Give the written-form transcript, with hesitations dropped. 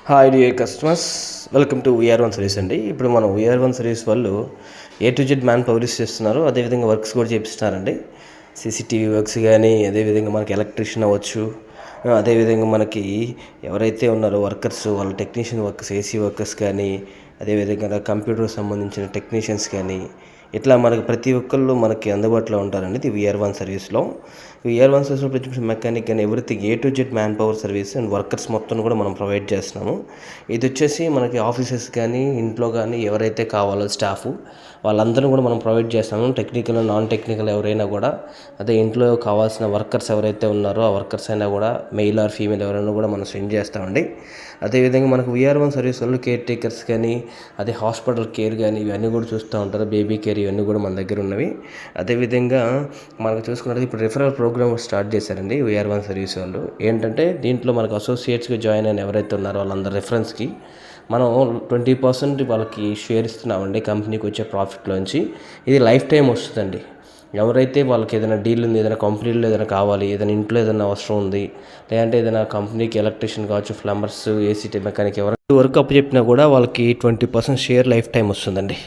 Hi dear customers, welcome to VR one service అండి. ఇప్పుడు మనం వీఆర్1 సర్వీస్ వాళ్ళు A to Z man power చేస్తున్నారు. అదేవిధంగా వర్క్స్ కూడా చేపిస్తున్నారండి. సీసీటీవీ వర్క్స్ కానీ, అదేవిధంగా మనకి ఎలక్ట్రీషియన్ అవ్వచ్చు, అదేవిధంగా మనకి ఎవరైతే ఉన్నారో వర్కర్స్ వాళ్ళ టెక్నీషియన్ వర్కర్స్, ఏసీ వర్కర్స్ కానీ, అదేవిధంగా కంప్యూటర్ సంబంధించిన టెక్నీషియన్స్ కానీ, ఇట్లా మనకి ప్రతి ఒక్కళ్ళు మనకి అందుబాటులో ఉంటారండి. ఇది వీఆర్1 సర్వీస్లో. వీఆర్1 సర్వీస్లో ప్రతి మెకానిక్ అని everything A to Z man power service and workers మొత్తం కూడా మనం ప్రొవైడ్ చేస్తున్నాము. ఇది వచ్చేసి మనకి ఆఫీసెస్ కానీ, ఇంట్లో కానీ ఎవరైతే కావాలో స్టాఫ్ వాళ్ళందరూ కూడా మనం ప్రొవైడ్ చేస్తాము. టెక్నికల్, నాన్ టెక్నికల్ ఎవరైనా కూడా, అదే ఇంట్లో కావాల్సిన వర్కర్స్ ఎవరైతే ఉన్నారో ఆ వర్కర్స్ అయినా కూడా మెయిల్ ఆర్ ఫీమేల్ ఎవరైనా కూడా మనం సెండ్ చేస్తామండి. అదేవిధంగా మనకు వీఆర్1 సర్వీస్ వాళ్ళు కేర్ టేకర్స్ కానీ, అదే హాస్పిటల్ కేర్ కానీ ఇవన్నీ కూడా చూస్తూ ఉంటారు. బేబీ కేర్ ఇవన్నీ కూడా మన దగ్గర ఉన్నవి. అదేవిధంగా మనకు చూసుకున్నట్టు ఇప్పుడు రిఫరల్ ప్రోగ్రామ్ స్టార్ట్ చేశారండి వీఆర్1 సర్వీస్ వాళ్ళు. ఏంటంటే దీంట్లో మనకు అసోసియేట్స్గా జాయిన్ అయిన ఎవరైతే ఉన్నారో వాళ్ళందరూ రెఫరెన్స్కి మనం 20% వాళ్ళకి షేర్ ఇస్తున్నామండి కంపెనీకి వచ్చే ప్రాఫిట్లోంచి. ఇది లైఫ్ టైం వస్తుందండి. ఎవరైతే వాళ్ళకి ఏదైనా డీల్ ఉంది, ఏదైనా కంపెనీలో ఏదైనా కావాలి, ఏదైనా ఇంట్లో ఏదైనా అవసరం ఉంది, లేదంటే ఏదైనా కంపెనీకి ఎలక్ట్రీషియన్ కావచ్చు, ప్లంబర్స్, ఏసీ మెకానిక్ ఎవరైనా వర్క్ అప్పు చెప్పినా కూడా వాళ్ళకి 20% షేర్ లైఫ్ టైం వస్తుందండి.